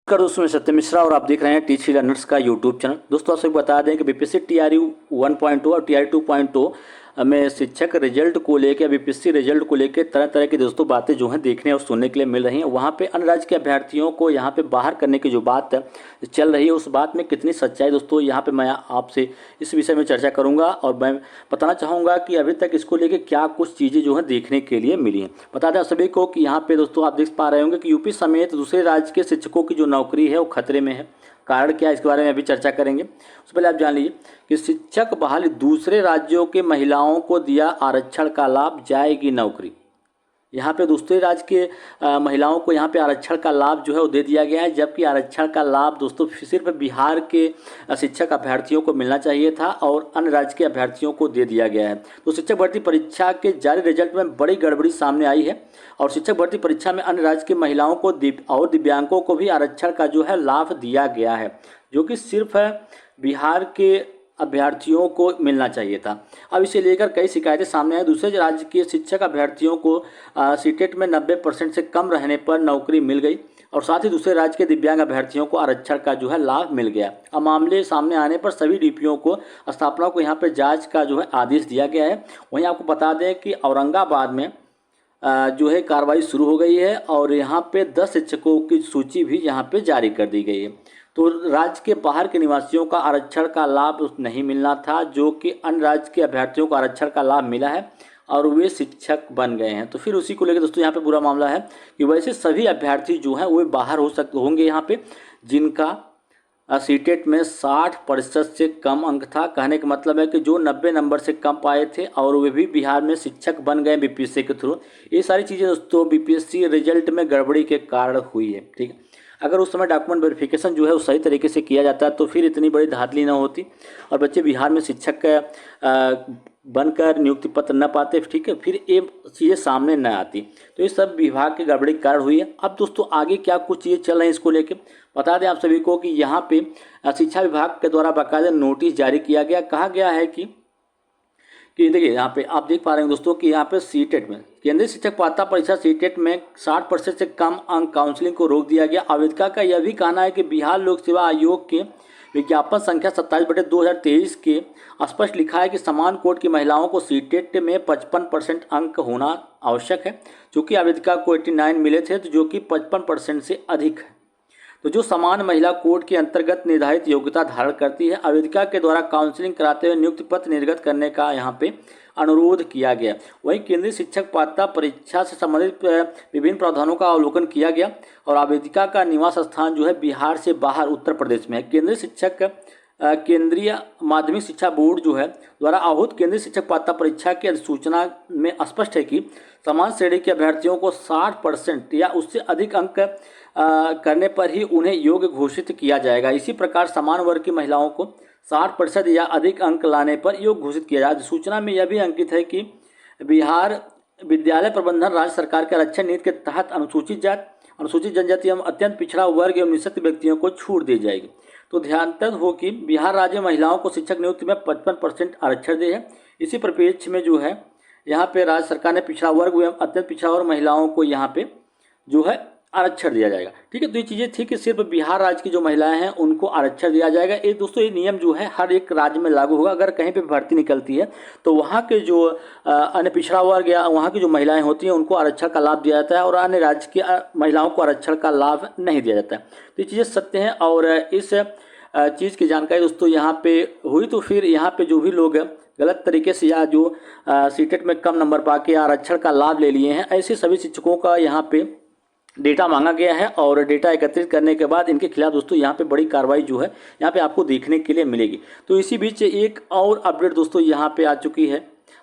नमस्कार दोस्तों, मैं सत्यम मिश्रा और आप देख रहे हैं टीची लर्नर्स का यूट्यूब चैनल। दोस्तों आप सभी बता दें कि बीपीएससी टीआरयू 1.2 और टीआरयू 2.2 में शिक्षक रिजल्ट को लेकर बीपीएससी रिजल्ट को लेकर तरह तरह की दोस्तों बातें जो हैं देखने और सुनने के लिए मिल रही हैं। वहाँ पे अन्य राज्य के अभ्यर्थियों को यहाँ पे बाहर करने की जो बात चल रही है उस बात में कितनी सच्चाई दोस्तों, यहाँ पे मैं आपसे इस विषय में चर्चा करूँगा और मैं बताना चाहूँगा कि अभी तक इसको लेकर क्या कुछ चीज़ें जो हैं देखने के लिए मिली हैं। बता दें सभी को कि यहाँ पे दोस्तों आप देख पा रहे होंगे कि यूपी समेत दूसरे राज्य के शिक्षकों की जो नौकरी है वो खतरे में है। कारण क्या है इसके बारे में अभी चर्चा करेंगे। उससे पहले आप जान लीजिए कि शिक्षक बहाली दूसरे राज्यों के महिलाओं को दिया आरक्षण का लाभ, जाएगी नौकरी। यहाँ पे दूसरे राज्य के महिलाओं को यहाँ पे आरक्षण का लाभ जो है वो दे दिया गया है, जबकि आरक्षण का लाभ दोस्तों सिर्फ बिहार के शिक्षक अभ्यर्थियों को मिलना चाहिए था और अन्य राज्य के अभ्यर्थियों को दे दिया गया है। तो शिक्षक भर्ती परीक्षा के जारी रिजल्ट में बड़ी गड़बड़ी सामने आई है और शिक्षक भर्ती परीक्षा में अन्य राज्य के महिलाओं को और दिव्यांगों को भी आरक्षण का जो है लाभ दिया गया है, जो कि सिर्फ बिहार के अभ्यर्थियों को मिलना चाहिए था। अब इसे लेकर कई शिकायतें सामने आई। दूसरे राज्य के शिक्षक अभ्यर्थियों को सीटेट में 90% से कम रहने पर नौकरी मिल गई और साथ ही दूसरे राज्य के दिव्यांग अभ्यर्थियों को आरक्षण का जो है लाभ मिल गया। अब मामले सामने आने पर सभी डीपीओ को स्थापना को यहाँ पर जाँच का जो है आदेश दिया गया है। वहीं आपको बता दें कि औरंगाबाद में जो है कार्रवाई शुरू हो गई है और यहाँ पे 10 शिक्षकों की सूची भी यहाँ पे जारी कर दी गई है। तो राज्य के बाहर के निवासियों का आरक्षण का लाभ नहीं मिलना था, जो कि अन्य राज्य के अभ्यर्थियों को आरक्षण का लाभ मिला है और वे शिक्षक बन गए हैं। तो फिर उसी को लेकर दोस्तों यहाँ पे बुरा मामला है कि वैसे सभी अभ्यर्थी जो हैं वो बाहर होंगे यहाँ पे जिनका सीटेट में 60% से कम अंक था। कहने का मतलब है कि जो 90 नंबर से कम पाए थे और वे भी बिहार में शिक्षक बन गए बीपीएससी के थ्रू। ये सारी चीज़ें दोस्तों बीपीएससी रिजल्ट में गड़बड़ी के कारण हुई है। ठीक है, अगर उस समय डॉक्यूमेंट वेरिफिकेशन जो है वो सही तरीके से किया जाता तो फिर इतनी बड़ी धांधली ना होती और बच्चे बिहार में शिक्षक बनकर नियुक्ति पत्र न पाते। ठीक है, फिर ये चीज़ें सामने न आती। तो ये सब विभाग के गड़बड़ी के कारण हुई है। अब दोस्तों आगे क्या कुछ चीज़ें चल रही हैं इसको लेकर बता दें आप सभी को कि यहाँ पे शिक्षा विभाग के द्वारा बाकायदा नोटिस जारी किया गया। कहा गया है कि देखिए यहाँ पे आप देख पा रहे हैं दोस्तों कि यहाँ पे सीटेट में केंद्रीय शिक्षक पात्रता परीक्षा सीटेट में 60% से कम अंक काउंसलिंग को रोक दिया गया। आवेदका का यह भी कहना है कि बिहार लोक सेवा आयोग के विज्ञापन संख्या 27/2023 के स्पष्ट लिखा है कि समान कोट की महिलाओं को सीटेट में 55% अंक होना आवश्यक है, चूँकि आवेदका को 89 मिले थे तो जो कि 55% से अधिक है। तो जो समान महिला कोड के अंतर्गत निर्धारित योग्यता धारण करती है, आवेदिका के द्वारा काउंसलिंग कराते हुए नियुक्ति पत्र निर्गत करने का यहाँ पे अनुरोध किया गया। वहीं केंद्रीय शिक्षक पात्रता परीक्षा से संबंधित विभिन्न प्रावधानों का अवलोकन किया गया और आवेदिका का निवास स्थान जो है बिहार से बाहर उत्तर प्रदेश में है। केंद्रीय माध्यमिक शिक्षा बोर्ड जो है द्वारा आहूत केंद्रीय शिक्षक पात्रता परीक्षा की अधिसूचना में स्पष्ट है कि समान श्रेणी के अभ्यर्थियों को 60% या उससे अधिक अंक करने पर ही उन्हें योग्य घोषित किया जाएगा। इसी प्रकार समान वर्ग की महिलाओं को 60% या अधिक अंक लाने पर योग्य घोषित किया जाएगा। सूचना में यह भी अंकित है कि बिहार विद्यालय प्रबंधन राज्य सरकार के आरक्षण नीति के तहत अनुसूचित जाति, अनुसूचित जनजाति एवं अत्यंत पिछड़ा वर्ग एवं निःशक्त व्यक्तियों को छूट दी जाएगी। तो ध्यान हो कि बिहार राज्य महिलाओं को शिक्षक नियुक्ति में 55% आरक्षण दे है। इसी परिप्रेक्ष्य में जो है यहाँ पे राज्य सरकार ने पिछड़ा वर्ग एवं अत्यंत पिछड़ा वर्ग महिलाओं को यहाँ पे जो है आरक्षण दिया जाएगा। ठीक है, तो ये चीज़ें थी कि सिर्फ बिहार राज्य की जो महिलाएं हैं उनको आरक्षण दिया जाएगा। ये दोस्तों ये नियम जो है हर एक राज्य में लागू होगा। अगर कहीं पे भर्ती निकलती है तो वहाँ के जो अन्य पिछड़ा वर्ग या वहाँ की जो महिलाएं होती हैं उनको आरक्षण का लाभ दिया जाता है और अन्य राज्य की महिलाओं को आरक्षण का लाभ नहीं दिया जाता है। तो ये चीज़ें सत्य हैं और इस चीज़ की जानकारी दोस्तों यहाँ पे हुई। तो फिर यहाँ पे जो भी लोग गलत तरीके से या जो सीटेट में कम नंबर पा के आरक्षण का लाभ ले लिए हैं, ऐसे सभी शिक्षकों का यहाँ पे डेटा मांगा गया है और डेटा एकत्रित करने के बाद इनके खिलाफ दोस्तों यहाँ पे बड़ी कार्रवाई जो है यहाँ पे आपको देखने के लिए मिलेगी। तो इसी बीच एक और अपडेट दोस्तों यहाँ पे आ चुकी है।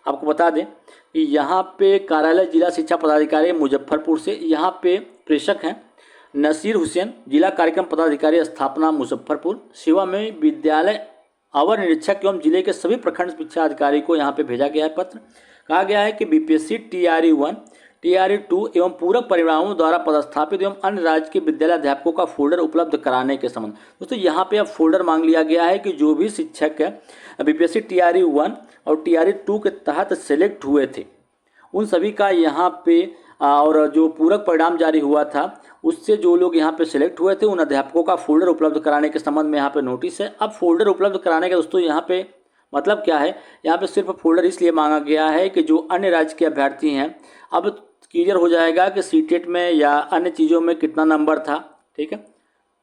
आपको बता दें कि यहाँ पे कार्यालय जिला शिक्षा पदाधिकारी मुजफ्फरपुर से यहाँ पे प्रेषक हैं नसीर हुसैन, जिला कार्यक्रम पदाधिकारी स्थापना मुजफ्फरपुर, सेवा में विद्यालय अवर निरीक्षक एवं जिले के सभी प्रखंड शिक्षा अधिकारी को यहाँ पे भेजा गया है पत्र। कहा गया है कि बीपीएससी टीआरयू 1 टीआरयू 2 एवं पूरक परिणामों द्वारा पदस्थापित एवं अन्य राज्य के विद्यालय अध्यापकों का फोल्डर उपलब्ध कराने के संबंध दोस्तों यहाँ पे अब फोल्डर मांग लिया गया है कि जो भी शिक्षक बीपीएससी टीआरयू 1 और टीआरयू 2 के तहत सेलेक्ट हुए थे उन सभी का यहाँ पे और जो पूरक परिणाम जारी हुआ था उससे जो लोग यहाँ पे सिलेक्ट हुए थे उन अध्यापकों का फोल्डर उपलब्ध कराने के संबंध में यहाँ पे नोटिस है। अब फोल्डर उपलब्ध कराने का दोस्तों यहाँ पे मतलब क्या है, यहाँ पे सिर्फ फोल्डर इसलिए मांगा गया है कि जो अन्य राज्य के अभ्यर्थी हैं अब क्लियर हो जाएगा कि सीटेट में या अन्य चीज़ों में कितना नंबर था। ठीक है,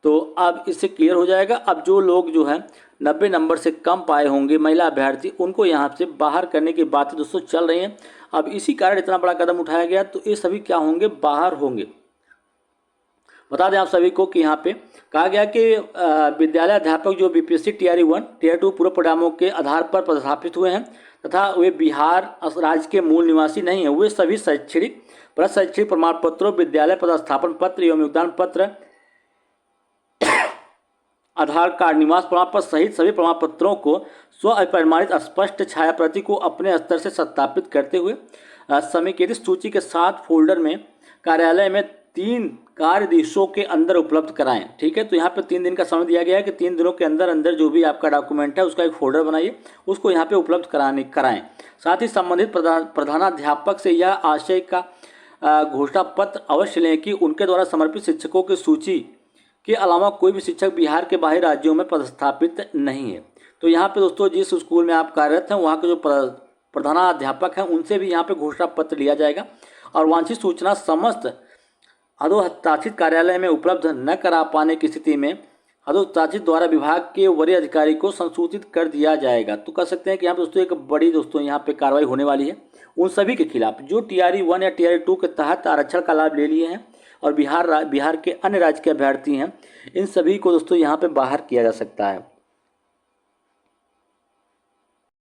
तो अब इससे क्लियर हो जाएगा। अब जो लोग जो है 90 नंबर से कम पाए होंगे महिला अभ्यर्थी, उनको यहाँ से बाहर करने की बातें दोस्तों चल रही हैं। अब इसी कारण इतना बड़ा कदम उठाया गया, तो ये सभी क्या होंगे, बाहर होंगे। बता दें आप सभी को कि यहाँ पे कहा गया कि विद्यालय अध्यापक जो बीपीएससी टीआरई 1 टीआरई 2 पूर्व परिणामों के आधार पर पदस्थापित हुए हैं तथा वे बिहार राज्य के मूल निवासी नहीं हैं, वे सभी शैक्षणिक प्रशैक्षणिक प्रमाण पत्रों, विद्यालय पदस्थापन पत्र एवं योगदान पत्र, आधार कार्ड, निवास प्रमाण पत्र सहित सभी प्रमाण पत्रों को स्व प्रमाणित स्पष्ट छाया प्रति को अपने स्तर से सत्यापित करते हुए समेकित सूची के साथ फोल्डर में कार्यालय में 3 कार्य दिवसों के अंदर उपलब्ध कराएं। ठीक है, तो यहाँ पे 3 दिन का समय दिया गया है कि 3 दिनों के अंदर अंदर जो भी आपका डॉक्यूमेंट है उसका एक फोल्डर बनाइए, उसको यहाँ पे उपलब्ध कराएं। साथ ही संबंधित प्रधानाध्यापक से यह आशय का घोषणा पत्र अवश्य लें कि उनके द्वारा समर्पित शिक्षकों की सूची के अलावा कोई भी शिक्षक बिहार के बाहरी राज्यों में पदस्थापित नहीं है। तो यहाँ पे दोस्तों जिस स्कूल में आप कार्यरत हैं वहाँ के जो प्रधानाध्यापक हैं उनसे भी यहाँ पे घोषणा पत्र लिया जाएगा और वांछित सूचना समस्त अधोहस्ताक्षित कार्यालय में उपलब्ध न करा पाने की स्थिति में अधोहस्ताक्षित द्वारा विभाग के वरीय अधिकारी को संसूचित कर दिया जाएगा। तो कह सकते हैं कि यहाँ पे दोस्तों एक बड़ी यहाँ पे कार्रवाई होने वाली है उन सभी के खिलाफ जो टीआरई 1 या टीआरई 2 के तहत आरक्षण का लाभ ले लिए हैं और बिहार के अन्य राज्य के अभ्यर्थी हैं, इन सभी को दोस्तों यहाँ पे बाहर किया जा सकता है।